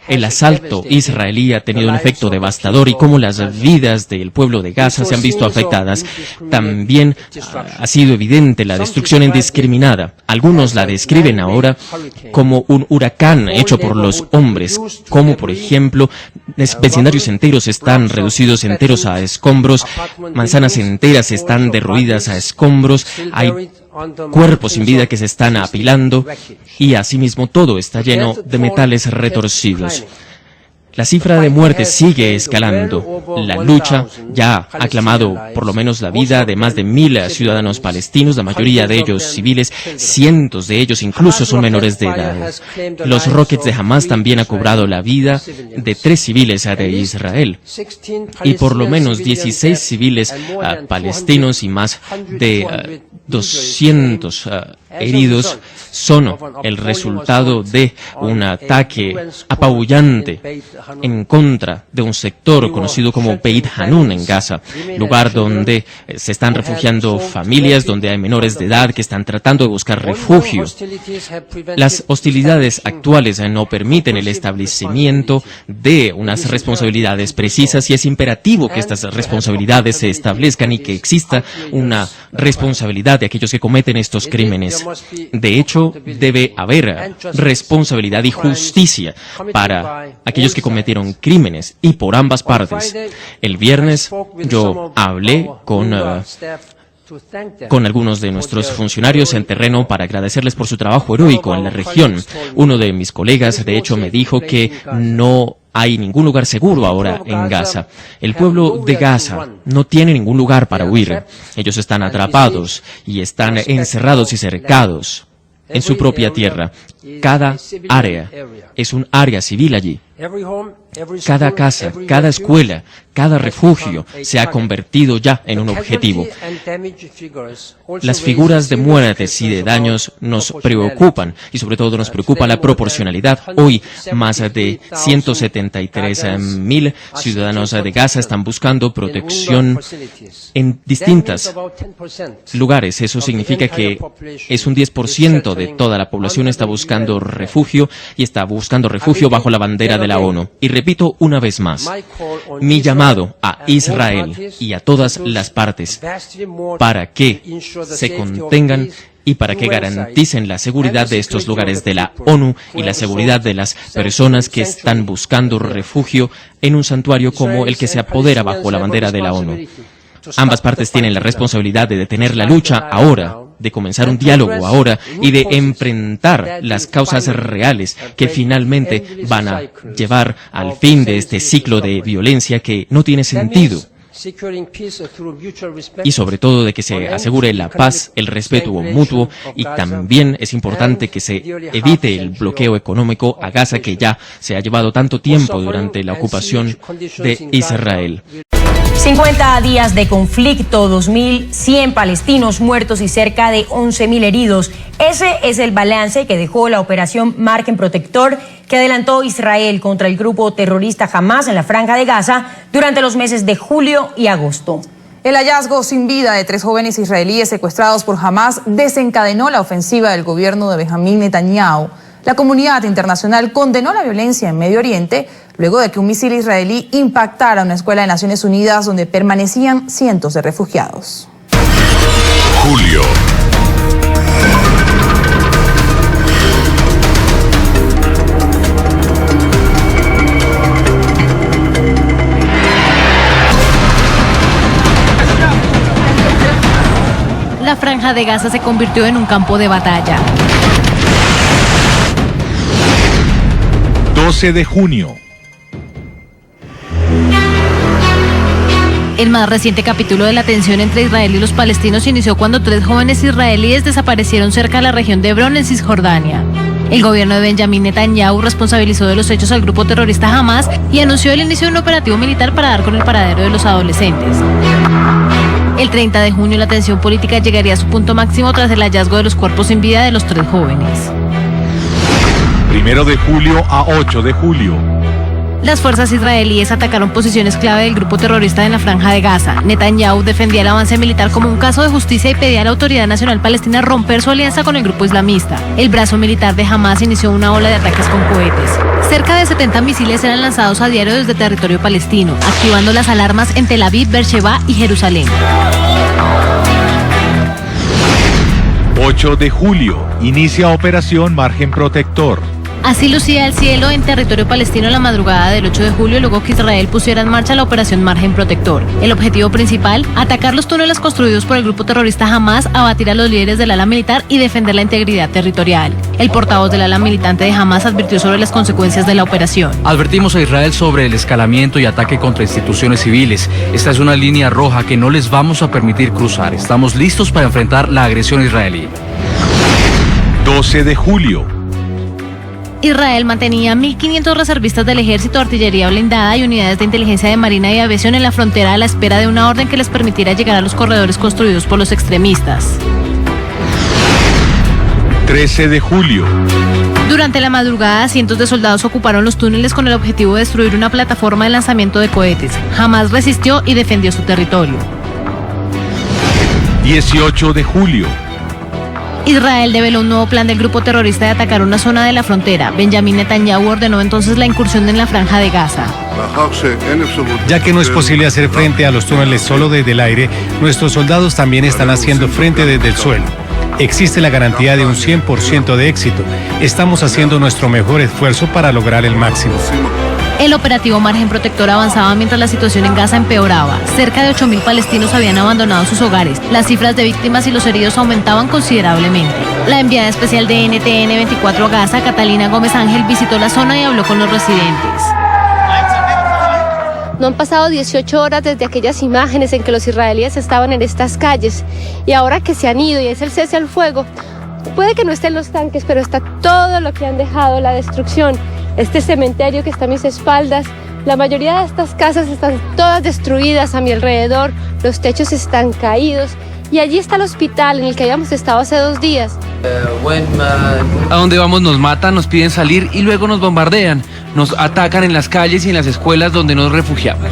S26: el asalto israelí ha tenido un efecto devastador y cómo las vidas del pueblo de Gaza se han visto afectadas. También ha sido evidente la destrucción indiscriminada. Algunos la describen ahora como un huracán hecho por los hombres, como por ejemplo vecindarios enteros están reducidos enteros a escombros, manzanas enteras están derruidas a escombros, hay cuerpos sin vida que se están apilando, y asimismo todo está lleno de metales retorcidos. La cifra de muertes sigue escalando. La lucha ya ha clamado por lo menos la vida de más de 1000 ciudadanos palestinos, la mayoría de ellos civiles, cientos de ellos incluso son menores de edad. Los rockets de Hamás también han cobrado la vida de 3 civiles de Israel, y por lo menos 16 civiles palestinos y más de 200 heridos son el resultado de un ataque apabullante en contra de un sector conocido como Beit Hanun en Gaza, lugar donde se están refugiando familias, donde hay menores de edad que están tratando de buscar refugio. Las hostilidades actuales no permiten el establecimiento de unas responsabilidades precisas, y es imperativo que estas responsabilidades se establezcan y que exista una responsabilidad de aquellos que cometen estos crímenes. De hecho, debe haber responsabilidad y justicia para aquellos que cometieron crímenes, y por ambas partes. El viernes yo hablé con algunos de nuestros funcionarios en terreno para agradecerles por su trabajo heroico en la región. Uno de mis colegas, de hecho, me dijo que no hay ningún lugar seguro ahora en Gaza. El pueblo de Gaza no tiene ningún lugar para huir. Ellos están atrapados y están encerrados y cercados en su propia tierra. Cada área es un área civil allí. Cada casa, cada escuela, cada refugio se ha convertido ya en un objetivo. Las figuras de muertes y de daños nos preocupan, y sobre todo nos preocupa la proporcionalidad. Hoy, más de 173.000 ciudadanos de Gaza están buscando protección en distintos lugares. Eso significa que es un 10% de toda la población está buscando refugio, y está buscando refugio bajo la bandera de la ONU. Y repito una vez más, mi llamado a Israel y a todas las partes para que se contengan y para que garanticen la seguridad de estos lugares de la ONU y la seguridad de las personas que están buscando refugio en un santuario como el que se apodera bajo la bandera de la ONU. Ambas partes tienen la responsabilidad de detener la lucha ahora, de comenzar un diálogo ahora y de enfrentar las causas reales que finalmente van a llevar al fin de este ciclo de violencia que no tiene sentido. Y sobre todo de que se asegure la paz, el respeto mutuo, y también es importante que se evite el bloqueo económico a Gaza, que ya se ha llevado tanto tiempo durante la ocupación de Israel.
S4: 50 días de conflicto, 2.100 palestinos muertos y cerca de 11.000 heridos. Ese es el balance que dejó la operación Margen Protector que adelantó Israel contra el grupo terrorista Hamás en la Franja de Gaza durante los meses de julio y agosto.
S25: El hallazgo sin vida de 3 jóvenes israelíes secuestrados por Hamas desencadenó la ofensiva del gobierno de Benjamín Netanyahu. La comunidad internacional condenó la violencia en Medio Oriente luego de que un misil israelí impactara una escuela de Naciones Unidas donde permanecían cientos de refugiados.
S5: Julio.
S10: La Franja de Gaza se convirtió en un campo de batalla.
S5: 12 de junio.
S10: El más reciente capítulo de la tensión entre Israel y los palestinos inició cuando 3 jóvenes israelíes desaparecieron cerca de la región de Hebrón, en Cisjordania. El gobierno de Benjamín Netanyahu responsabilizó de los hechos al grupo terrorista Hamas y anunció el inicio de un operativo militar para dar con el paradero de los adolescentes. El 30 de junio la tensión política llegaría a su punto máximo tras el hallazgo de los cuerpos sin vida de los 3 jóvenes.
S5: 1 de julio a 8 de julio.
S10: Las fuerzas israelíes atacaron posiciones clave del grupo terrorista en la Franja de Gaza. Netanyahu defendía el avance militar como un caso de justicia y pedía a la Autoridad Nacional Palestina romper su alianza con el grupo islamista. El brazo militar de Hamas inició una ola de ataques con cohetes. Cerca de 70 misiles eran lanzados a diario desde territorio palestino, activando las alarmas en Tel Aviv, Beersheba y Jerusalén.
S5: 8 de julio. Inicia Operación Margen Protector.
S10: Así lucía el cielo en territorio palestino la madrugada del 8 de julio, luego que Israel pusiera en marcha la operación Margen Protector. El objetivo principal, atacar los túneles construidos por el grupo terrorista Hamas, abatir a los líderes del ala militar y defender la integridad territorial. El portavoz del ala militante de Hamas advirtió sobre las consecuencias de la operación.
S12: Advertimos a Israel sobre el escalamiento y ataque contra instituciones civiles. Esta es una línea roja que no les vamos a permitir cruzar. Estamos listos para enfrentar la agresión israelí.
S5: 12 de julio.
S10: Israel mantenía 1.500 reservistas del ejército, artillería blindada y unidades de inteligencia de marina y aviación en la frontera a la espera de una orden que les permitiera llegar a los corredores construidos por los extremistas.
S5: 13 de julio.
S10: Durante la madrugada, cientos de soldados ocuparon los túneles con el objetivo de destruir una plataforma de lanzamiento de cohetes. Hamas resistió y defendió su territorio.
S5: 18 de julio.
S10: Israel develó un nuevo plan del grupo terrorista de atacar una zona de la frontera. Benjamín Netanyahu ordenó entonces la incursión en la Franja de Gaza.
S13: Ya que no es posible hacer frente a los túneles solo desde el aire, nuestros soldados también están haciendo frente desde el suelo. Existe la garantía de un 100% de éxito. Estamos haciendo nuestro mejor esfuerzo para lograr el máximo.
S10: El operativo Margen Protector avanzaba mientras la situación en Gaza empeoraba. Cerca de 8.000 palestinos habían abandonado sus hogares. Las cifras de víctimas y los heridos aumentaban considerablemente. La enviada especial de NTN 24 a Gaza, Catalina Gómez Ángel, visitó la zona y habló con los residentes.
S14: No han pasado 18 horas desde aquellas imágenes en que los israelíes estaban en estas calles. Y ahora que se han ido y es el cese al fuego, puede que no estén los tanques, pero está todo lo que han dejado, la destrucción. Este cementerio que está a mis espaldas, la mayoría de estas casas están todas destruidas a mi alrededor, los techos están caídos y allí está el hospital en el que habíamos estado hace 2 días.
S12: A donde vamos nos matan, nos piden salir y luego nos bombardean. Nos atacan en las calles y en las escuelas donde nos refugiamos.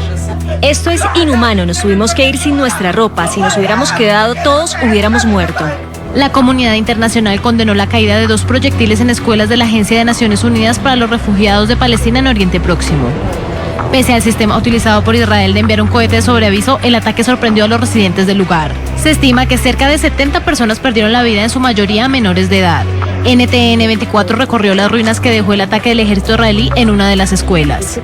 S15: Esto es inhumano, nos tuvimos que ir sin nuestra ropa, si nos hubiéramos quedado todos hubiéramos muerto.
S10: La comunidad internacional condenó la caída de 2 proyectiles en escuelas de la Agencia de Naciones Unidas para los Refugiados de Palestina en Oriente Próximo. Pese al sistema utilizado por Israel de enviar un cohete de sobreaviso, el ataque sorprendió a los residentes del lugar. Se estima que cerca de 70 personas perdieron la vida, en su mayoría menores de edad. NTN 24 recorrió las ruinas que dejó el ataque del ejército israelí en una de las escuelas.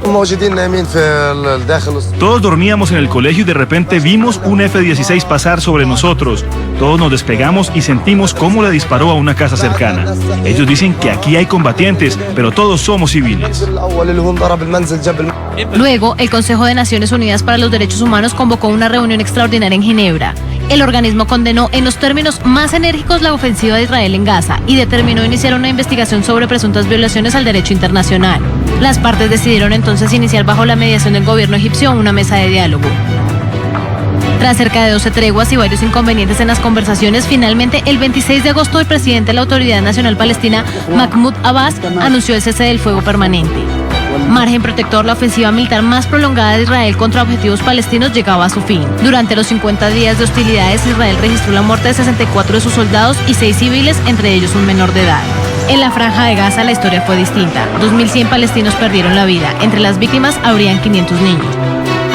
S27: Todos dormíamos en el colegio y de repente vimos un F-16 pasar sobre nosotros. Todos nos despegamos y sentimos cómo le disparó a una casa cercana. Ellos dicen que aquí hay combatientes, pero todos somos civiles.
S10: Luego, el Consejo de Naciones Unidas para los Derechos Humanos convocó una reunión extraordinaria en Ginebra. El organismo condenó en los términos más enérgicos la ofensiva de Israel en Gaza y determinó iniciar una investigación sobre presuntas violaciones al derecho internacional. Las partes decidieron entonces iniciar bajo la mediación del gobierno egipcio una mesa de diálogo. Tras cerca de 12 treguas y varios inconvenientes en las conversaciones, finalmente el 26 de agosto el presidente de la Autoridad Nacional Palestina, Mahmoud Abbas, anunció el cese del fuego permanente. Margen protector, la ofensiva militar más prolongada de Israel contra objetivos palestinos llegaba a su fin. Durante los 50 días de hostilidades, Israel registró la muerte de 64 de sus soldados y 6 civiles, entre ellos un menor de edad. En la Franja de Gaza la historia fue distinta. 2.100 palestinos perdieron la vida. Entre las víctimas habrían 500 niños.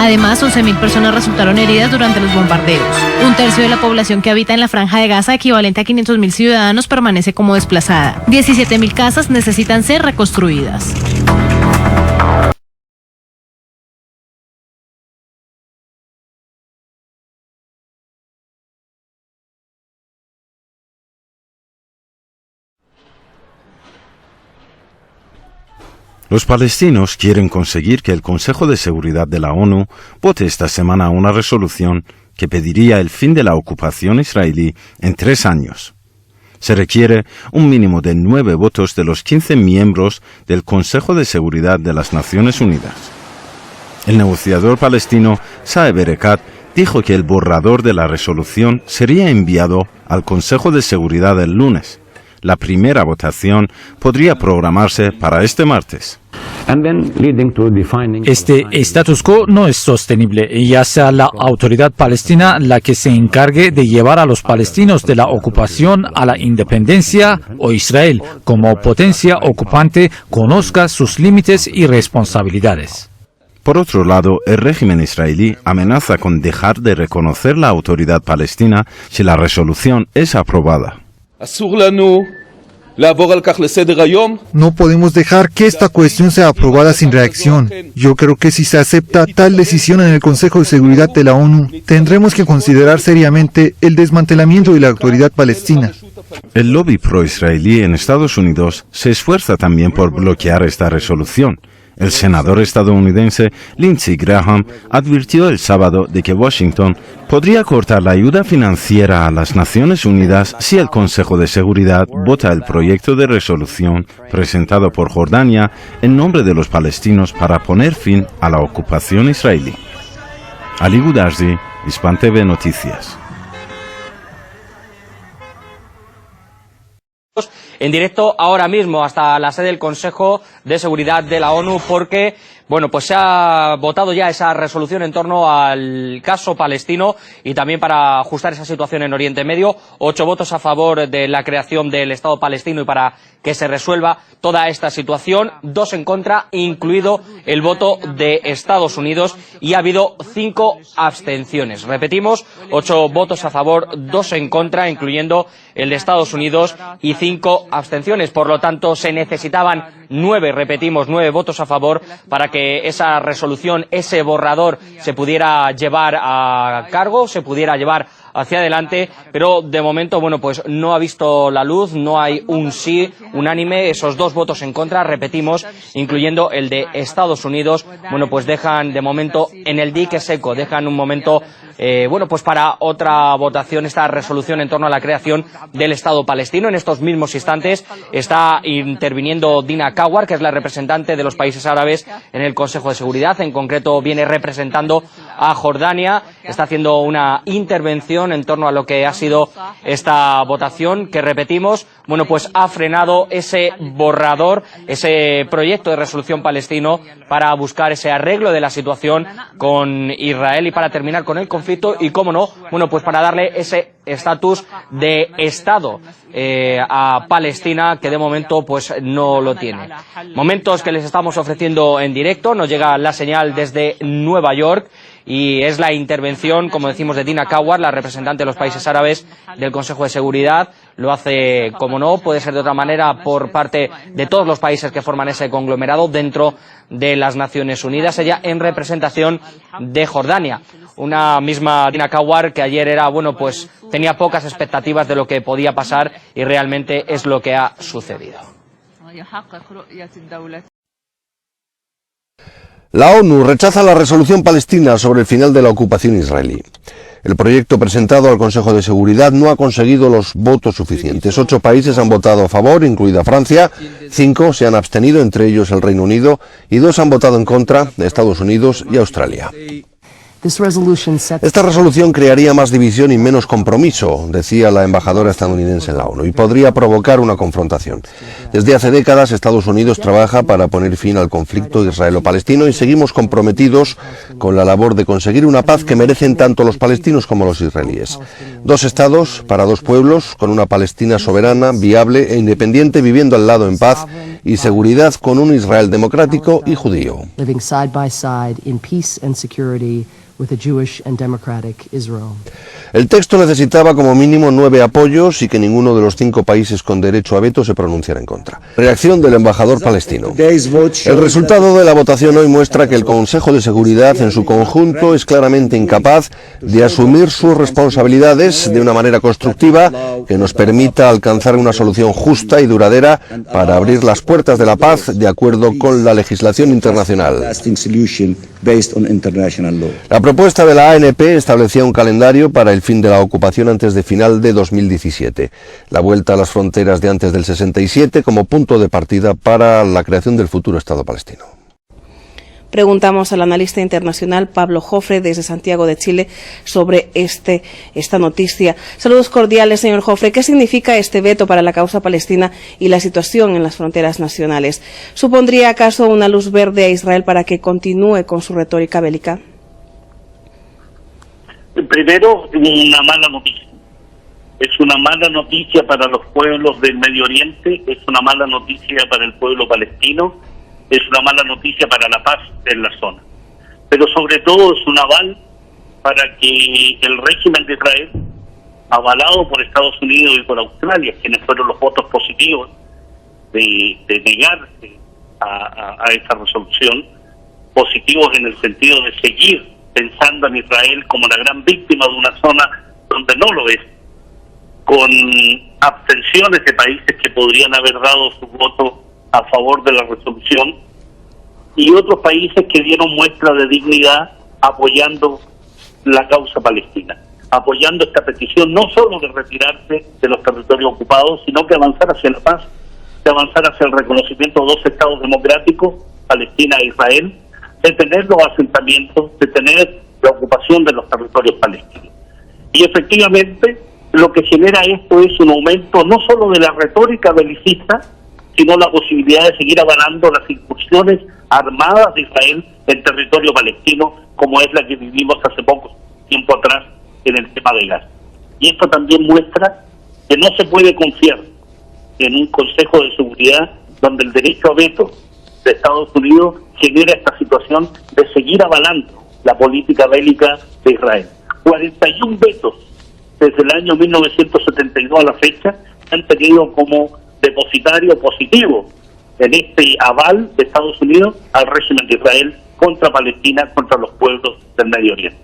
S10: Además, 11.000 personas resultaron heridas durante los bombardeos. Un tercio de la población que habita en la Franja de Gaza, equivalente a 500.000 ciudadanos, permanece como desplazada. 17.000 casas necesitan ser reconstruidas.
S16: Los palestinos quieren conseguir que el Consejo de Seguridad de la ONU vote esta semana una resolución que pediría el fin de la ocupación israelí en 3 años. Se requiere un mínimo de 9 votos de los 15 miembros del Consejo de Seguridad de las Naciones Unidas. El negociador palestino Saeb Erekat dijo que el borrador de la resolución sería enviado al Consejo de Seguridad el lunes. La primera votación podría programarse para este martes.
S17: Este status quo no es sostenible, ya sea la autoridad palestina la que se encargue de llevar a los palestinos de la ocupación a la independencia, o Israel, como potencia ocupante, conozca sus límites y responsabilidades.
S16: Por otro lado, el régimen israelí amenaza con dejar de reconocer la autoridad palestina si la resolución es aprobada.
S18: No podemos dejar que esta cuestión sea aprobada sin reacción. Yo creo que si se acepta tal decisión en el Consejo de Seguridad de la ONU, tendremos que considerar seriamente el desmantelamiento de la autoridad palestina.
S16: El lobby pro-israelí en Estados Unidos se esfuerza también por bloquear esta resolución. El senador estadounidense Lindsey Graham advirtió el sábado de que Washington podría cortar la ayuda financiera a las Naciones Unidas si el Consejo de Seguridad vota el proyecto de resolución presentado por Jordania en nombre de los palestinos para poner fin a la ocupación israelí. Ali Gudarzi, Hispan TV Noticias.
S19: En directo ahora mismo hasta la sede del Consejo de Seguridad de la ONU porque, bueno, pues se ha votado ya esa resolución en torno al caso palestino y también para ajustar esa situación en Oriente Medio. 8 votos a favor de la creación del Estado palestino y para que se resuelva toda esta situación, 2 en contra, incluido el voto de Estados Unidos, y ha habido 5 abstenciones. Repetimos, 8 votos a favor, 2 en contra, incluyendo el de Estados Unidos, y 5 abstenciones. Por lo tanto, se necesitaban 9, repetimos, 9 votos a favor para que esa resolución, ese borrador, se pudiera llevar a cargo, se pudiera llevar hacia adelante, pero de momento, bueno, pues no ha visto la luz, no hay un sí unánime, esos 2 votos en contra, repetimos, incluyendo el de Estados Unidos, bueno, pues dejan de momento en el dique seco, dejan un momento, bueno, pues para otra votación esta resolución en torno a la creación del Estado palestino. En estos mismos instantes está interviniendo Dina Kawar, que es la representante de los países árabes en el Consejo de Seguridad, en concreto viene representando a Jordania, está haciendo una intervención en torno a lo que ha sido esta votación, que repetimos, bueno, pues ha frenado ese borrador, ese proyecto de resolución palestino para buscar ese arreglo de la situación con Israel y para terminar con el conflicto y, cómo no, bueno, pues para darle ese estatus de Estado a Palestina, que de momento pues no lo tiene. Momentos que les estamos ofreciendo en directo, nos llega la señal desde Nueva York y es la intervención, como decimos, de Dina Kawar, la representante de los países árabes del Consejo de Seguridad. Lo hace, como no, puede ser de otra manera, por parte de todos los países que forman ese conglomerado dentro de las Naciones Unidas, ella en representación de Jordania. Una misma Dina Kawar que ayer era, bueno, pues tenía pocas expectativas de lo que podía pasar y realmente es lo que ha sucedido.
S20: La ONU rechaza la resolución palestina sobre el final de la ocupación israelí. El proyecto presentado al Consejo de Seguridad no ha conseguido los votos suficientes. 8 países han votado a favor, incluida Francia, 5 se han abstenido, entre ellos el Reino Unido, y 2 han votado en contra, Estados Unidos y Australia. Esta resolución crearía más división y menos compromiso, decía la embajadora estadounidense en la ONU, y podría provocar una confrontación. Desde hace décadas Estados Unidos trabaja para poner fin al conflicto israelo-palestino y seguimos comprometidos con la labor de conseguir una paz que merecen tanto los palestinos como los israelíes. 2 estados para 2 pueblos, con una Palestina soberana, viable e independiente, viviendo al lado en paz y seguridad con un Israel democrático y judío. El texto necesitaba como mínimo 9 apoyos y que ninguno de los 5 países con derecho a veto se pronunciara en contra. Reacción del embajador palestino. El resultado de la votación hoy muestra que el Consejo de Seguridad en su conjunto es claramente incapaz de asumir sus responsabilidades de una manera constructiva que nos permita alcanzar una solución justa y duradera para abrir las puertas de la paz de acuerdo con la legislación internacional. La propuesta de la ANP establecía un calendario para el fin de la ocupación antes de final de 2017, la vuelta a las fronteras de antes del 67 como punto de partida para la creación del futuro Estado palestino.
S1: Preguntamos al analista internacional Pablo Jofre desde Santiago de Chile sobre esta noticia. Saludos cordiales, señor Jofre. ¿Qué significa este veto para la causa palestina y la situación en las fronteras nacionales? ¿Supondría acaso una luz verde a Israel para que continúe con su retórica bélica?
S2: Primero, una mala noticia. Es una mala noticia para los pueblos del Medio Oriente, es una mala noticia para el pueblo palestino, es una mala noticia para la paz en la zona. Pero sobre todo es un aval para que el régimen de Israel, avalado por Estados Unidos y por Australia, quienes fueron los votos positivos de negarse a esta resolución, positivos en el sentido de seguir pensando en Israel como la gran víctima de una zona donde no lo es, con abstenciones de países que podrían haber dado su voto a favor de la resolución, y otros países que dieron muestra de dignidad apoyando la causa palestina, apoyando esta petición no solo de retirarse de los territorios ocupados, sino que avanzar hacia la paz, de avanzar hacia el reconocimiento de 2 estados democráticos, Palestina e Israel, de tener los asentamientos, de tener la ocupación de los territorios palestinos. Y efectivamente lo que genera esto es un aumento no solo de la retórica belicista, sino la posibilidad de seguir avalando las incursiones armadas de Israel en territorio palestino, como es la que vivimos hace poco tiempo atrás en el tema de Gaza. Y esto también muestra que no se puede confiar en un Consejo de Seguridad donde el derecho a veto de Estados Unidos genera esta situación de seguir avalando la política bélica de Israel. 41 vetos desde el año 1972 a la fecha han tenido como depositario positivo en este aval de Estados Unidos al régimen de Israel contra Palestina, contra los pueblos del Medio Oriente.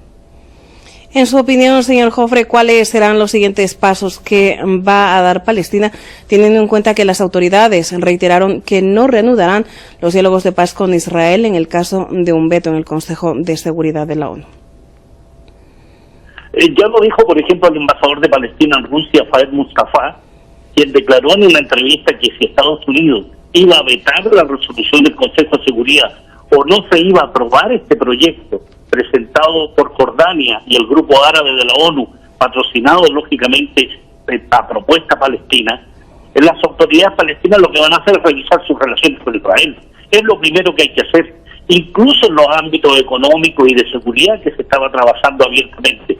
S1: En su opinión, señor Jofre, ¿cuáles serán los siguientes pasos que va a dar Palestina, teniendo en cuenta que las autoridades reiteraron que no reanudarán los diálogos de paz con Israel en el caso de un veto en el Consejo de Seguridad de la ONU?
S2: Ya lo dijo, por ejemplo, el embajador de Palestina en Rusia, Faed Mustafa, quien declaró en una entrevista que si Estados Unidos iba a vetar la resolución del Consejo de Seguridad o no se iba a aprobar este proyecto presentado por Jordania y el Grupo Árabe de la ONU, patrocinado lógicamente a propuesta palestina, las autoridades palestinas lo que van a hacer es revisar sus relaciones con Israel. Es lo primero que hay que hacer, incluso en los ámbitos económicos y de seguridad que se estaba trabajando abiertamente.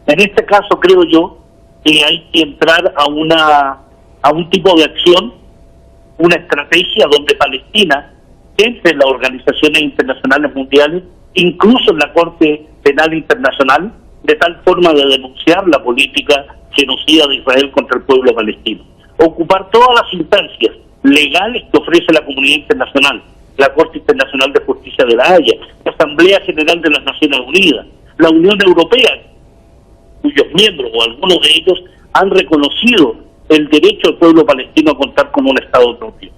S2: En este caso creo yo que hay que entrar a un tipo de acción, una estrategia donde Palestina entre en las organizaciones internacionales mundiales, incluso en la Corte Penal Internacional, de tal forma de denunciar la política genocida de Israel contra el pueblo palestino. Ocupar todas las instancias legales que ofrece la comunidad internacional, la Corte Internacional de Justicia de la Haya, la Asamblea General de las Naciones Unidas, la Unión Europea, cuyos miembros o algunos de ellos han reconocido el derecho del pueblo palestino a contar con un Estado propio.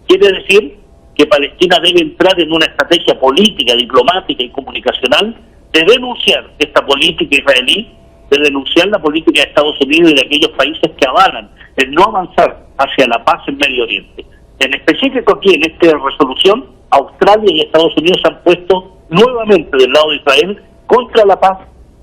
S2: Quiere decir que Palestina debe entrar en una estrategia política, diplomática y comunicacional de denunciar esta política israelí, de denunciar la política de Estados Unidos y de aquellos países que avalan el no avanzar hacia la paz en Medio Oriente. En específico aquí, en esta resolución, Australia y Estados Unidos se han puesto nuevamente del lado de Israel, contra la paz,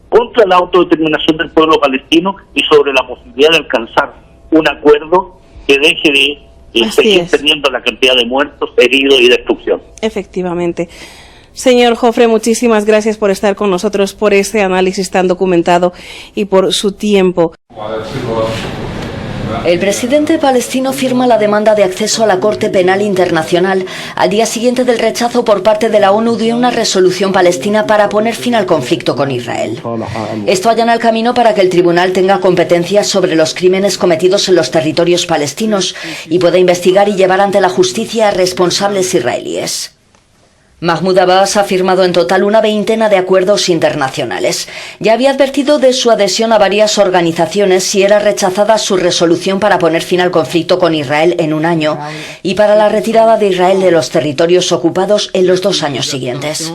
S2: contra la autodeterminación del pueblo palestino y sobre la posibilidad de alcanzar un acuerdo que deje de seguir teniendo la cantidad de muertos, heridos y destrucción.
S1: Efectivamente. Señor Jofre, muchísimas gracias por estar con nosotros, por este análisis tan documentado y por su tiempo.
S7: El presidente palestino firma la demanda de acceso a la Corte Penal Internacional al día siguiente del rechazo por parte de la ONU de una resolución palestina para poner fin al conflicto con Israel. Esto allana el camino para que el tribunal tenga competencias sobre los crímenes cometidos en los territorios palestinos y pueda investigar y llevar ante la justicia a responsables israelíes. Mahmoud Abbas ha firmado en total una veintena de acuerdos internacionales. Ya había advertido de su adhesión a varias organizaciones si era rechazada su resolución para poner fin al conflicto con Israel en un año y para la retirada de Israel de los territorios ocupados en los 2 años siguientes.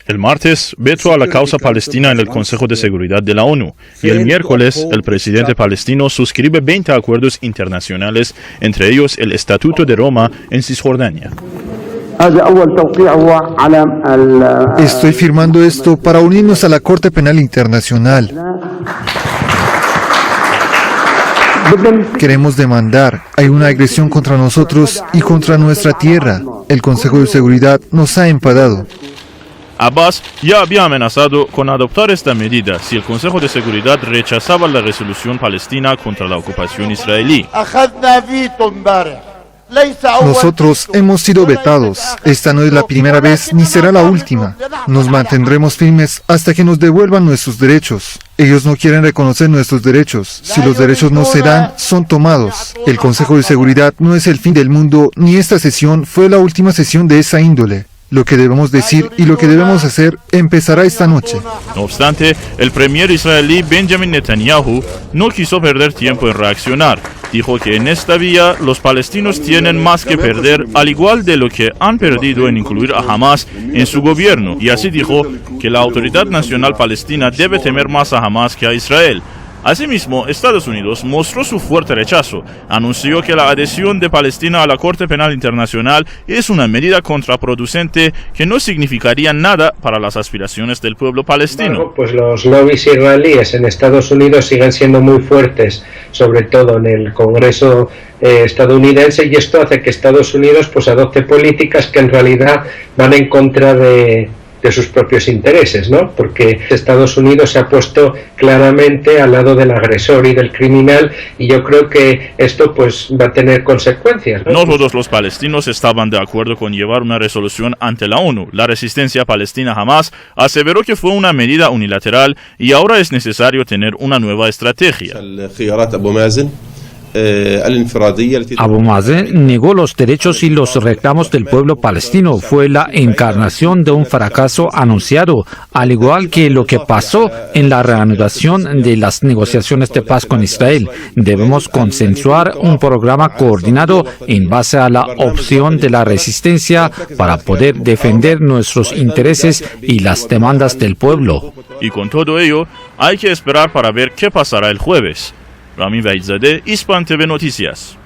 S3: El martes, veto a la causa palestina en el Consejo de Seguridad de la ONU. Y el miércoles, el presidente palestino suscribe 20 acuerdos internacionales, entre ellos el Estatuto de Roma en Cisjordania.
S18: Estoy firmando esto para unirnos a la Corte Penal Internacional. Queremos demandar. Hay una agresión contra nosotros y contra nuestra tierra. El Consejo de Seguridad nos ha empadado.
S3: Abbas ya había amenazado con adoptar esta medida si el Consejo de Seguridad rechazaba la resolución palestina contra la ocupación israelí.
S18: Nosotros hemos sido vetados. Esta no es la primera vez ni será la última. Nos mantendremos firmes hasta que nos devuelvan nuestros derechos. Ellos no quieren reconocer nuestros derechos. Si los derechos no se dan, son tomados. El Consejo de Seguridad no es el fin del mundo, ni esta sesión fue la última sesión de esa índole. Lo que debemos decir y lo que debemos hacer empezará esta noche.
S3: No obstante, el premier israelí Benjamin Netanyahu no quiso perder tiempo en reaccionar. Dijo que en esta vía los palestinos tienen más que perder, al igual de lo que han perdido en incluir a Hamas en su gobierno. Y así dijo que la Autoridad Nacional Palestina debe temer más a Hamas que a Israel. Asimismo, Estados Unidos mostró su fuerte rechazo. Anunció que la adhesión de Palestina a la Corte Penal Internacional es una medida contraproducente que no significaría nada para las aspiraciones del pueblo palestino.
S8: Pues los lobbies israelíes en Estados Unidos siguen siendo muy fuertes, sobre todo en el Congreso estadounidense, y esto hace que Estados Unidos pues adopte políticas que en realidad van en contra de sus propios intereses, ¿no? Porque Estados Unidos se ha puesto claramente al lado del agresor y del criminal, y yo creo que esto pues va a tener consecuencias, ¿no?
S3: No todos los palestinos estaban de acuerdo con llevar una resolución ante la ONU. La resistencia palestina Hamas aseveró que fue una medida unilateral y ahora es necesario tener una nueva estrategia.
S17: Abu Mazen negó los derechos y los reclamos del pueblo palestino. Fue la encarnación de un fracaso anunciado, al igual que lo que pasó en la reanudación de las negociaciones de paz con Israel. Debemos consensuar un programa coordinado en base a la opción de la resistencia para poder defender nuestros intereses y las demandas del pueblo.
S3: Y con todo ello, hay que esperar para ver qué pasará el jueves. Rami Baitzadeh, Hispan TV Noticias.